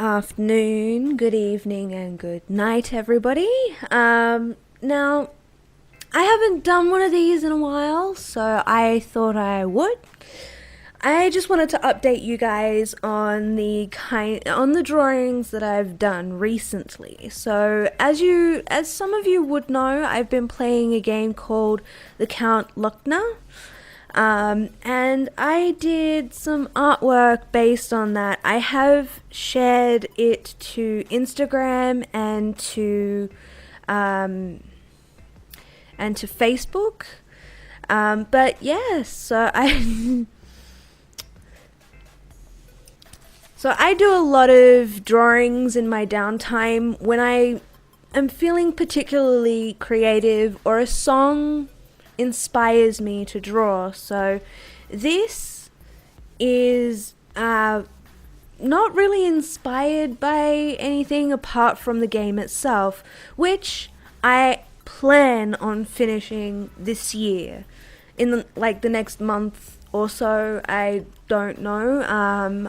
afternoon, good evening, and good night, everybody. Now, I haven't done one of these in a while, so I thought I would. I just wanted to update you guys on the drawings that I've done recently. So, as some of you would know, I've been playing a game called The Count Luckner. And I did some artwork based on that. I have shared it to Instagram and to Facebook. But yes, so I so I do a lot of drawings in my downtime when I am feeling particularly creative or a song inspires me to draw. So this is not really inspired by anything apart from the game itself, which I plan on finishing this year in the next month or so. I don't know.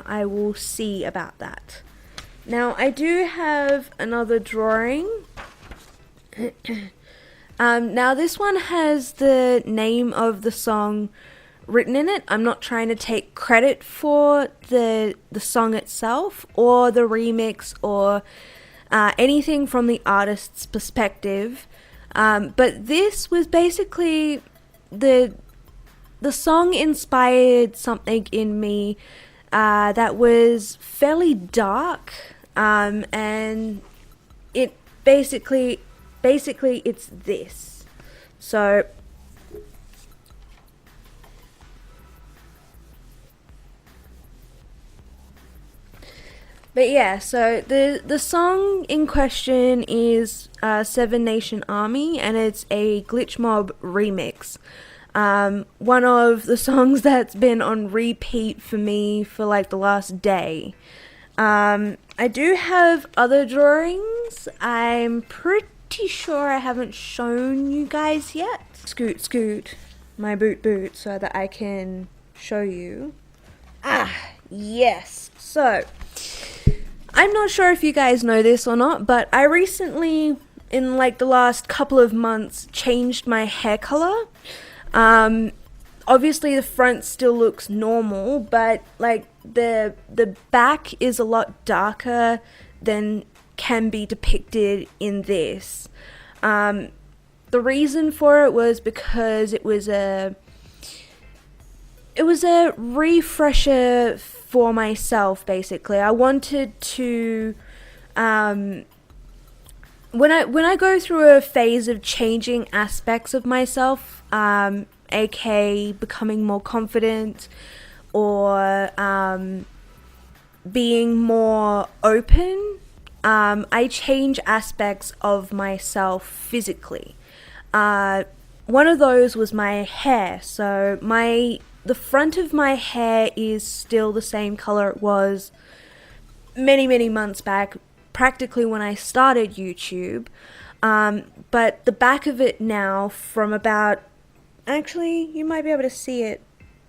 I will see about that. Now I do have another drawing. Now this one has the name of the song written in it. I'm not trying to take credit for the song itself or the remix or anything from the artist's perspective. But this was basically the song inspired something in me that was fairly dark, and it basically it's this. So but yeah, so the song in question is Seven Nation Army, and it's a Glitch Mob remix. One of the songs that's been on repeat for me for like the last day. I do have other drawings. I'm pretty sure I haven't shown you guys yet. Scoot my boot so that I can show you. Yes. So I'm not sure if you guys know this or not, but I recently, in like the last couple of months, changed my hair color. Obviously the front still looks normal, but like the back is a lot darker than can be depicted in this. The reason for it was because it was a refresher for myself. Basically, I wanted to when I go through a phase of changing aspects of myself, aka becoming more confident or being more open, I change aspects of myself physically. One of those was my hair. So the front of my hair is still the same color it was many months back, practically when I started YouTube. But the back of it now, from about, actually you might be able to see it,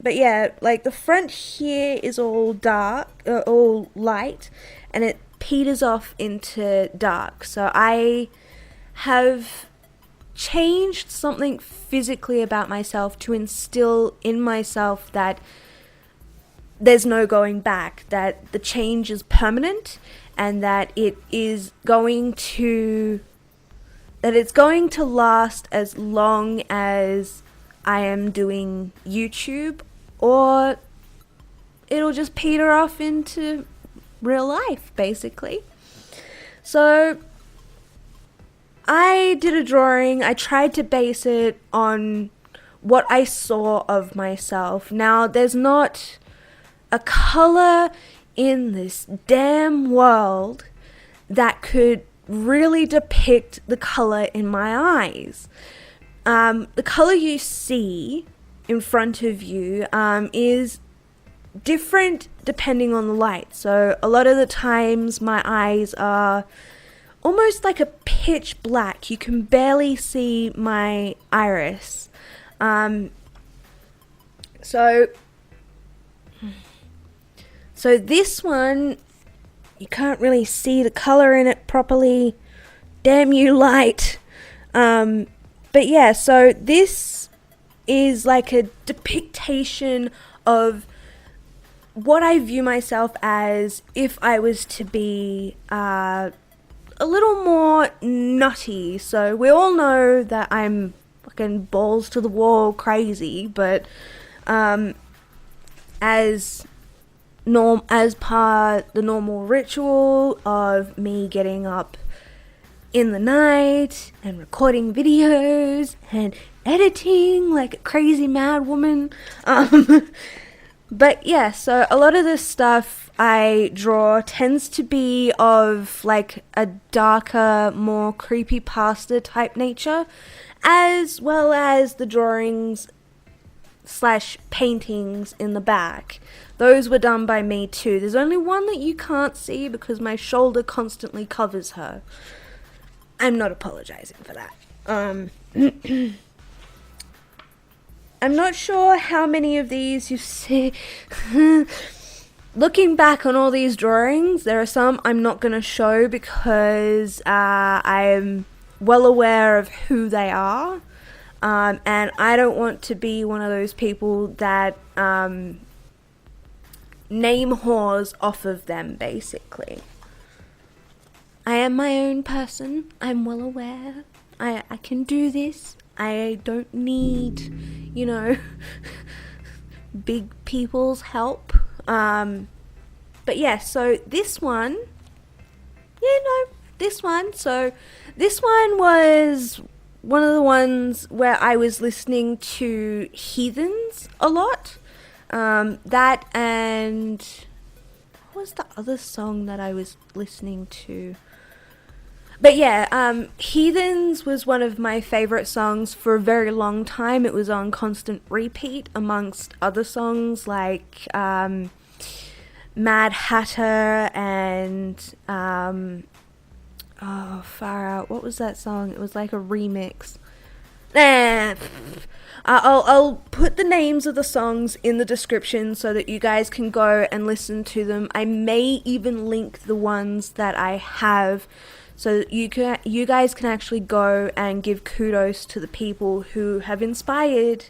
but yeah, like the front here is all dark, all light, and it peters off into dark. So I have changed something physically about myself to instill in myself that there's no going back, that the change is permanent, and that it's going to last as long as I am doing YouTube, or it'll just peter off into real life, basically. So I did a drawing. I tried to base it on what I saw of myself. Now, there's not a color in this damn world that could really depict the color in my eyes. The color you see in front of you is different depending on the light. So a lot of the times my eyes are almost like a pitch black. You can barely see my iris. So this one you can't really see the color in it properly. Damn you, light. But yeah, so this is like a depiction of what I view myself as if I was to be a little more nutty. So we all know that I'm fucking balls to the wall crazy, but as part the normal ritual of me getting up in the night and recording videos and editing like a crazy mad woman. But yeah, so a lot of this stuff I draw tends to be of like a darker, more creepypasta type nature, as well as the drawings / paintings in the back. Those were done by me too. There's only one that you can't see because my shoulder constantly covers her. I'm not apologizing for that. I'm not sure how many of these you see. Looking back on all these drawings, there are some I'm not going to show because I'm well aware of who they are. And I don't want to be one of those people that name whores off of them, basically. I am my own person. I'm well aware. I can do this. I don't need, big people's help. But yeah, so this one. So this one was one of the ones where I was listening to Heathens a lot. That and what was the other song that I was listening to? But yeah, Heathens was one of my favorite songs for a very long time. It was on constant repeat amongst other songs like Mad Hatter and far out. What was that song? It was like a remix. I'll put the names of the songs in the description so that you guys can go and listen to them. I may even link the ones that I have, so that you guys can actually go and give kudos to the people who have inspired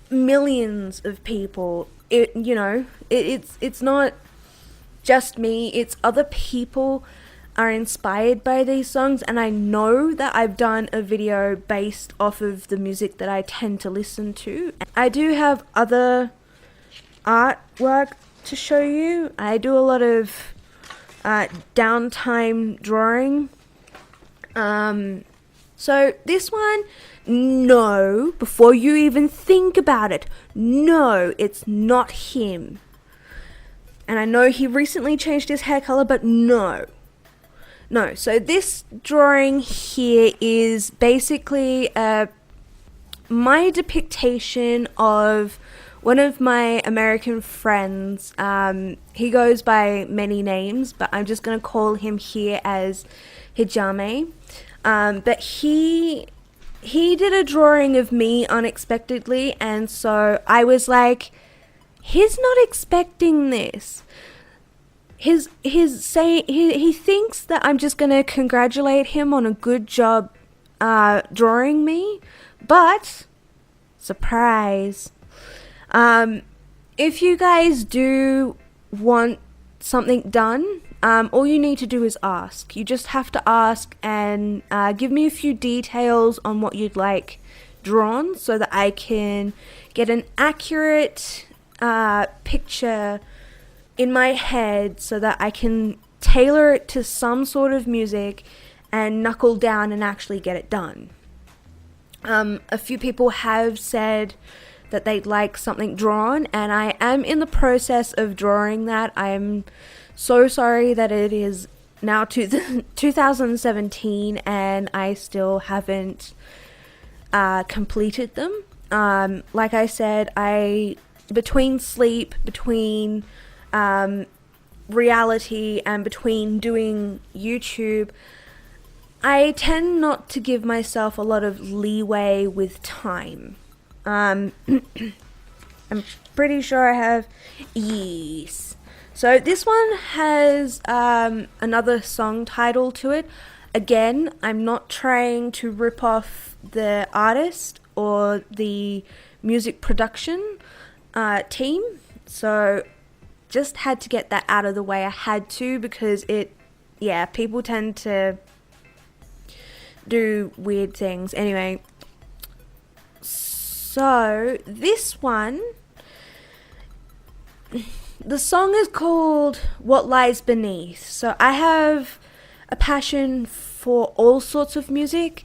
millions of people. It's not just me, it's other people are inspired by these songs, and I know that I've done a video based off of the music that I tend to listen to. I do have other artwork to show you. I do a lot of downtime drawing. So this one, no, before you even think about it, no, it's not him. And I know he recently changed his hair color, but no, so this drawing here is basically my depiction of one of my American friends. He goes by many names, but I'm just going to call him here as Hijame. But he did a drawing of me unexpectedly, and so I was like, he's not expecting this. He thinks that I'm just going to congratulate him on a good job drawing me, but surprise. If you guys do want something done, all you need to do is ask. You just have to ask and give me a few details on what you'd like drawn so that I can get an accurate picture in my head so that I can tailor it to some sort of music and knuckle down and actually get it done. A few people have said that they'd like something drawn, and I am in the process of drawing that. I'm so sorry that it is now 2017 and I still haven't completed them. Like I said, between sleep, between reality, and between doing YouTube, I tend not to give myself a lot of leeway with time. I'm pretty sure I have, yes. So this one has another song title to it. Again, I'm not trying to rip off the artist or the music production team. So just had to get that out of the way. I had to, because people tend to do weird things. Anyway, so this one, the song is called What Lies Beneath. So I have a passion for all sorts of music.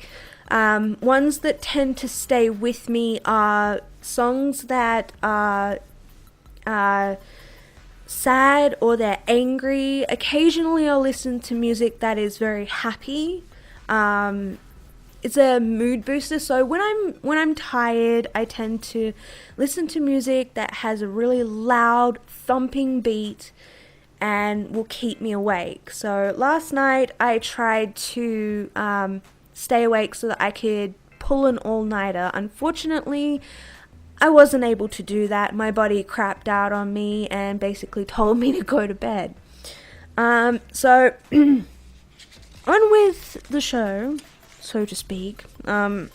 Ones that tend to stay with me are songs that are sad or they're angry. Occasionally I'll listen to music that is very happy. It's a mood booster. So when I'm tired, I tend to listen to music that has a really loud thumping beat and will keep me awake. So last night I tried to stay awake so that I could pull an all-nighter. Unfortunately, I wasn't able to do that. My body crapped out on me and basically told me to go to bed. So on with the show, so to speak. I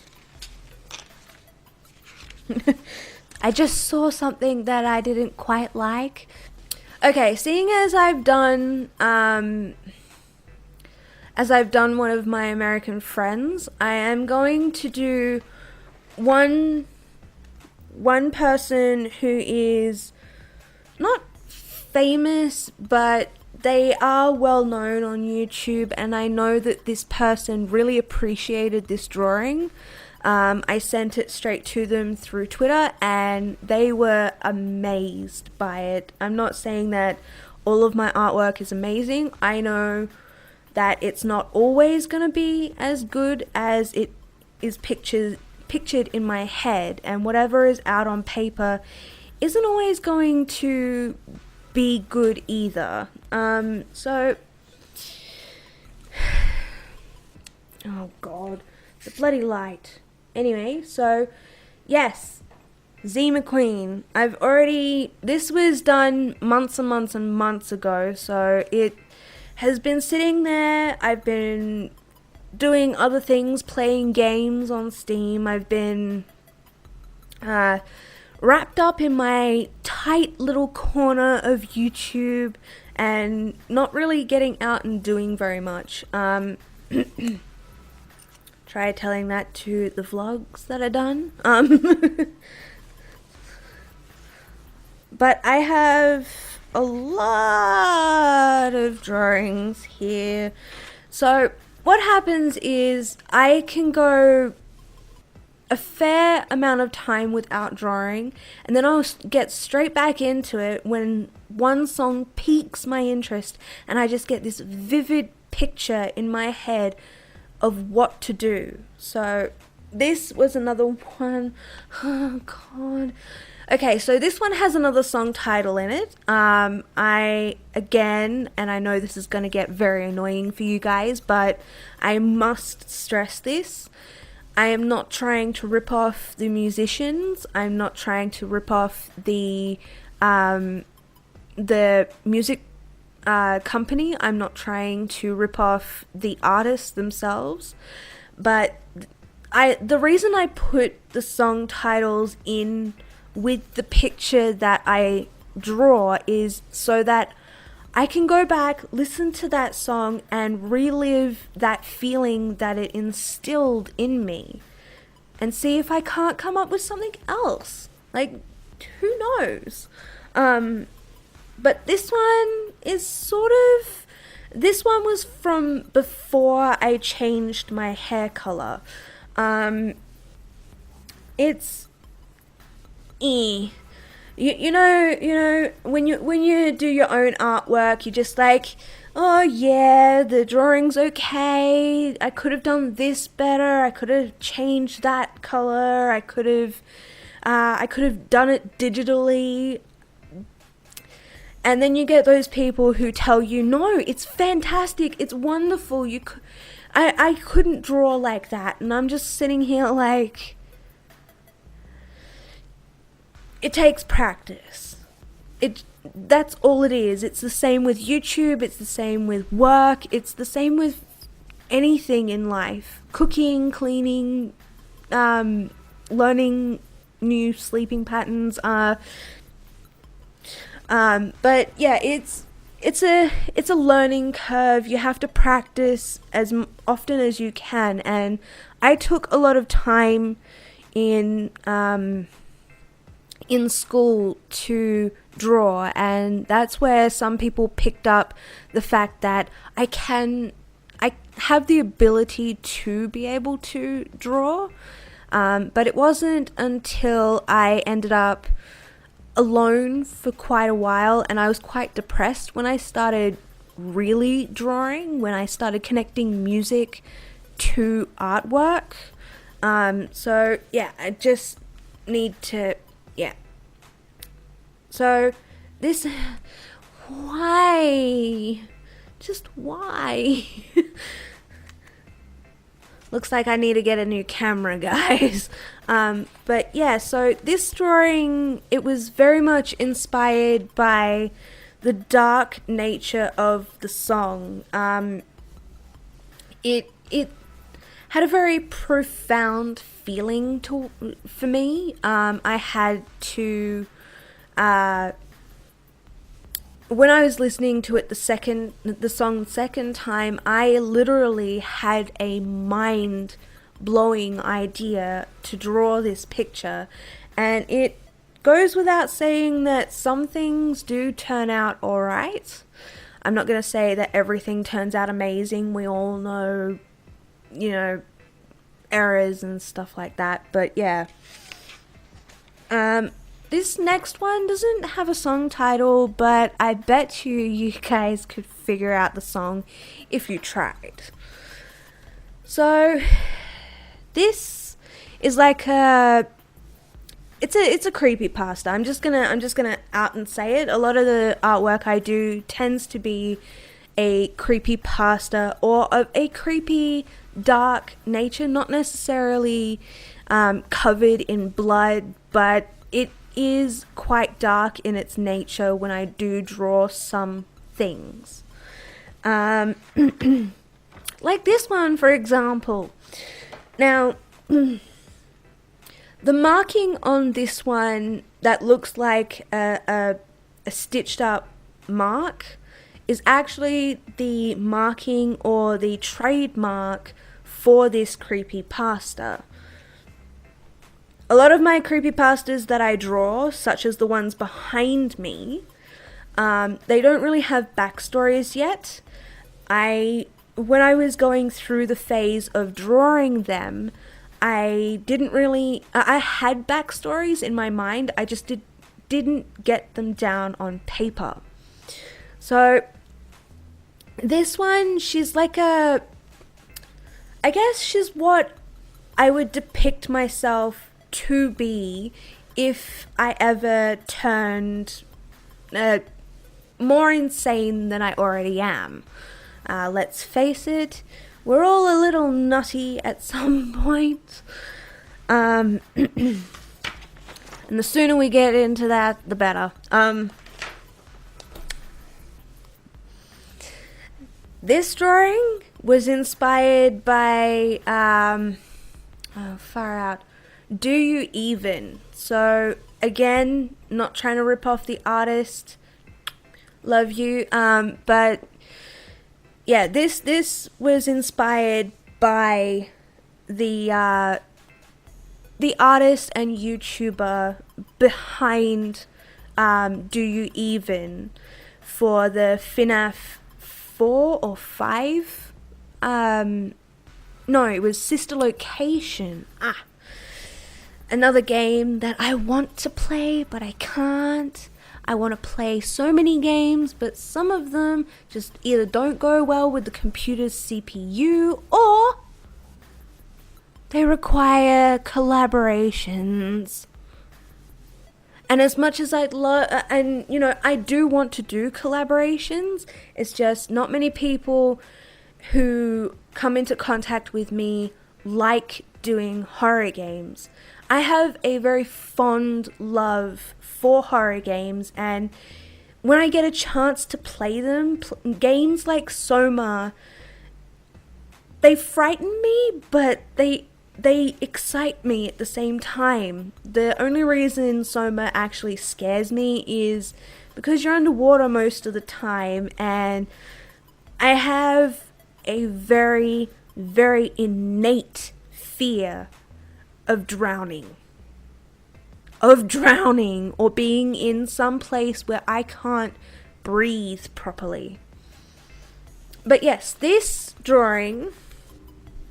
just saw something that I didn't quite like. Okay, seeing as I've done one of my American friends, I am going to do one person who is not famous, but they are well known on YouTube, and I know that this person really appreciated this drawing. I sent it straight to them through Twitter and they were amazed by it. I'm not saying that all of my artwork is amazing. I know that it's not always going to be as good as it is pictured in my head, and whatever is out on paper isn't always going to be good either. So oh god, the bloody light. Anyway, so yes, Z McQueen. This was done months and months and months ago, so it has been sitting there. I've been doing other things, playing games on Steam. I've been wrapped up in my tight little corner of YouTube and not really getting out and doing very much. Try telling that to the vlogs that are done. But I have a lot of drawings here. So what happens is I can go a fair amount of time without drawing, and then I'll get straight back into it when one song piques my interest and I just get this vivid picture in my head of what to do. So this was another one. Oh god. Okay, so this one has another song title in it. And I know this is going to get very annoying for you guys, but I must stress this. I am not trying to rip off the musicians. I'm not trying to rip off the music company. I'm not trying to rip off the artists themselves. But the reason I put the song titles in with the picture that I draw is so that I can go back, listen to that song, and relive that feeling that it instilled in me, and see if I can't come up with something else. Like, who knows? But this one is this one was from before I changed my hair color. It's You know, when you do your own artwork, you're just like, oh yeah, the drawing's okay. I could have done this better. I could have changed that color. I could have done it digitally. And then you get those people who tell you, no, it's fantastic. It's wonderful. I couldn't draw like that. And I'm just sitting here like, it takes practice. that's all it is. It's the same with YouTube, it's the same with work, it's the same with anything in life. Cooking, cleaning, learning new sleeping patterns. But yeah, it's a learning curve. You have to practice as often as you can, and I took a lot of time in school to draw, and that's where some people picked up the fact that I have the ability to be able to draw, but it wasn't until I ended up alone for quite a while, and I was quite depressed when I started really drawing, when I started connecting music to artwork. So yeah, I just need to, yeah. So this, why? Just why? Looks like I need to get a new camera, guys. But yeah, so this drawing, it was very much inspired by the dark nature of the song. It had a very profound feeling for me. I had to, when I was listening to it the song the second time, I literally had a mind-blowing idea to draw this picture, and it goes without saying that some things do turn out alright. I'm not going to say that everything turns out amazing. We all know, errors and stuff like that, but yeah. This next one doesn't have a song title, but I bet you guys could figure out the song if you tried. So this is like it's a creepypasta. I'm just gonna out and say it. A lot of the artwork I do tends to be a creepypasta or of a creepy dark nature, not necessarily covered in blood, but it is quite dark in its nature when I do draw some things. Like this one, for example. Now, the marking on this one that looks like a stitched up mark is actually the marking or the trademark for this creepypasta. A lot of my creepypastas that I draw, such as the ones behind me, they don't really have backstories yet. When I was going through the phase of drawing them, I had backstories in my mind, I just didn't get them down on paper. So, this one, she's like I guess she's what I would depict myself to be if I ever turned more insane than I already am. Let's face it, we're all a little nutty at some point. And the sooner we get into that, the better. This drawing was inspired by, far out, Do You Even? So, again, not trying to rip off the artist, love you, but yeah, this was inspired by the artist and YouTuber behind Do You Even for the FNAF 4 or 5. No, it was Sister Location. Another game that I want to play, but I can't. I want to play so many games, but some of them just either don't go well with the computer's CPU, or they require collaborations. And as much as I'd love, and I do want to do collaborations, it's just not many people who come into contact with me like doing horror games. I have a very fond love for horror games, and when I get a chance to play them, games like Soma, they frighten me, but they excite me at the same time. The only reason Soma actually scares me is because you're underwater most of the time, and I have a very, very innate fear of drowning. Or being in some place where I can't breathe properly. But yes, this drawing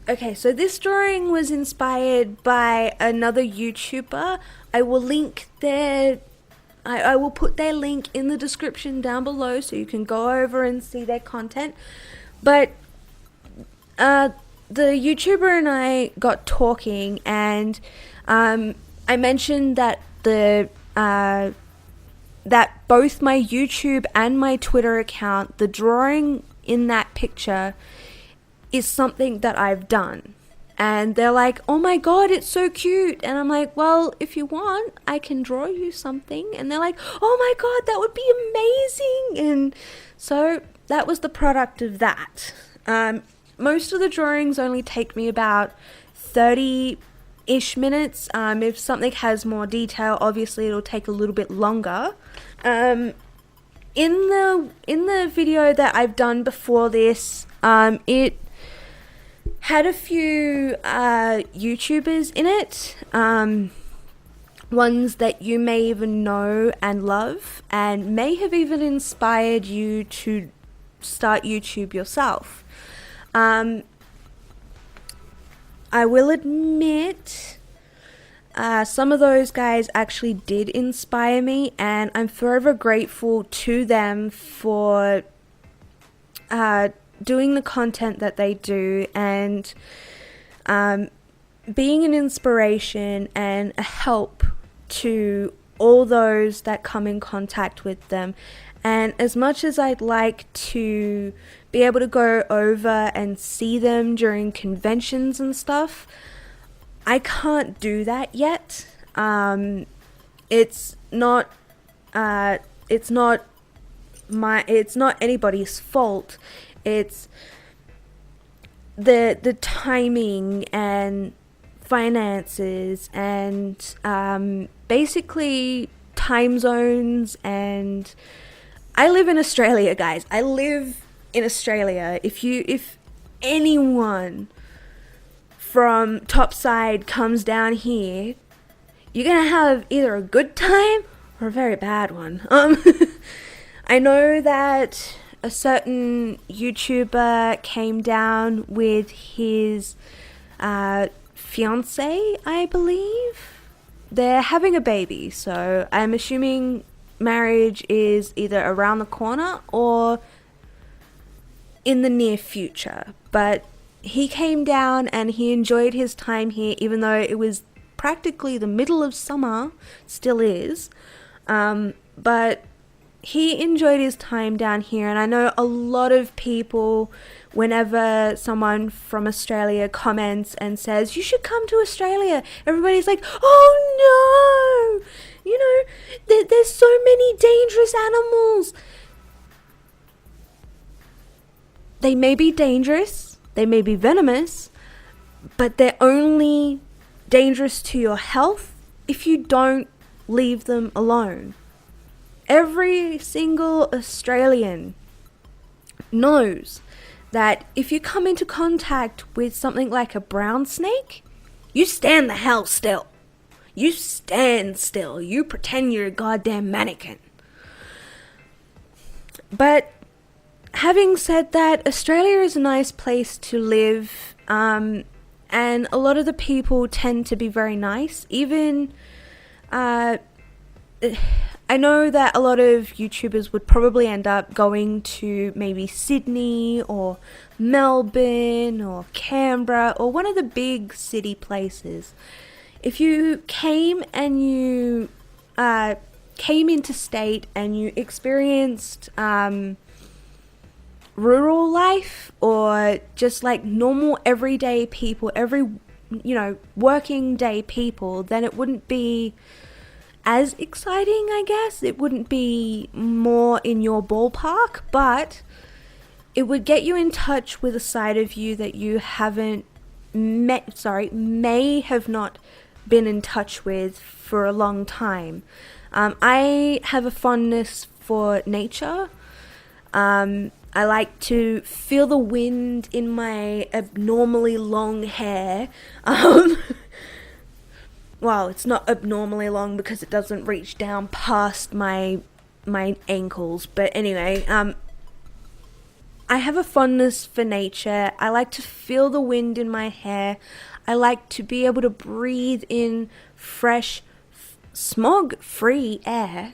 was inspired by another YouTuber. I will link I will put their link in the description down below so you can go over and see their content. But the YouTuber and I got talking, and I mentioned that that both my YouTube and my Twitter account, the drawing in that picture is something that I've done. And they're like, oh my god, it's so cute. And I'm like, well, if you want, I can draw you something. And they're like, oh my god, that would be amazing. And so that was the product of that. Most of the drawings only take me about 30-ish minutes. If something has more detail, obviously it'll take a little bit longer. In the video that I've done before this, it had a few YouTubers in it, ones that you may even know and love, and may have even inspired you to start YouTube yourself. I will admit, some of those guys actually did inspire me, and I'm forever grateful to them for doing the content that they do, and being an inspiration and a help to all those that come in contact with them. And as much as I'd like to be able to go over and see them during conventions and stuff, I can't do that yet. It's not anybody's fault. It's the timing and finances and basically time zones. And I live in Australia, guys. I live in Australia. If anyone from Topside comes down here, you're gonna have either a good time or a very bad one. I know that a certain YouTuber came down with his fiance, I believe. They're having a baby, so I'm assuming marriage is either around the corner or in the near future. But he came down and he enjoyed his time here, even though it was practically the middle of summer, still is. But he enjoyed his time down here, and I know a lot of people, whenever someone from Australia comments and says, you should come to Australia, everybody's like, oh no, you know, there's so many dangerous animals. They may be dangerous, they may be venomous, but they're only dangerous to your health if you don't leave them alone. Every single Australian knows that if you come into contact with something like a brown snake, you stand the hell still. You stand still. You pretend you're a goddamn mannequin. But having said that, Australia is a nice place to live, and a lot of the people tend to be very nice. Even I know that a lot of YouTubers would probably end up going to maybe Sydney or Melbourne or Canberra or one of the big city places. If you came and you came interstate and you experienced rural life, or just like normal everyday people, working day people, then it wouldn't be as exciting, I guess. It wouldn't be more in your ballpark, but it would get you in touch with a side of you that you haven't may have not been in touch with for a long time. I have a fondness for nature. I like to feel the wind in my abnormally long hair. Well, it's not abnormally long because it doesn't reach down past my ankles. But anyway, I have a fondness for nature. I like to feel the wind in my hair. I like to be able to breathe in fresh, smog-free air.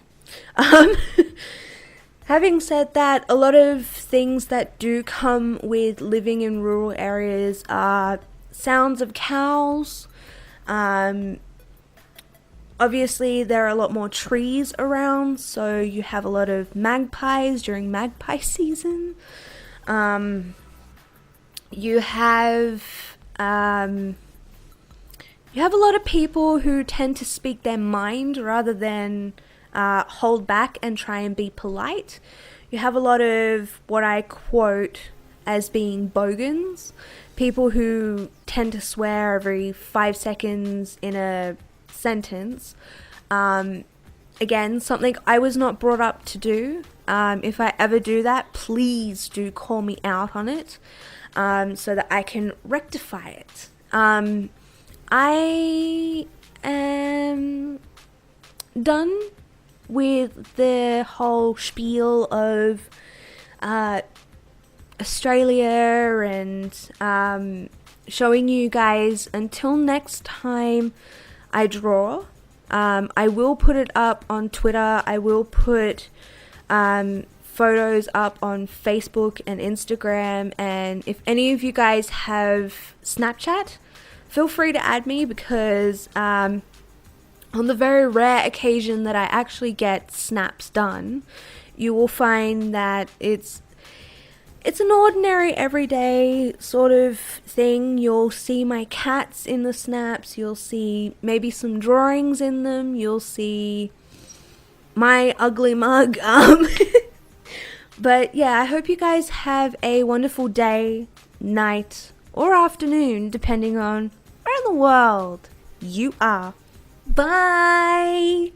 Having said that, a lot of things that do come with living in rural areas are sounds of cows. Obviously, there are a lot more trees around, so you have a lot of magpies during magpie season. You have a lot of people who tend to speak their mind rather than hold back and try and be polite. You have a lot of what I quote as being bogans, people who tend to swear every 5 seconds in a sentence. Again, something I was not brought up to do. If I ever do that, please do call me out on it, so that I can rectify it. I am done with the whole spiel of Australia and showing you guys. Until next time I draw, I will put it up on Twitter. I will put photos up on Facebook and Instagram, and if any of you guys have Snapchat, feel free to add me, because on the very rare occasion that I actually get snaps done, you will find that it's an ordinary everyday sort of thing. You'll see my cats in the snaps, you'll see maybe some drawings in them, you'll see my ugly mug. But yeah, I hope you guys have a wonderful day, night, or afternoon, depending on where in the world you are. Bye!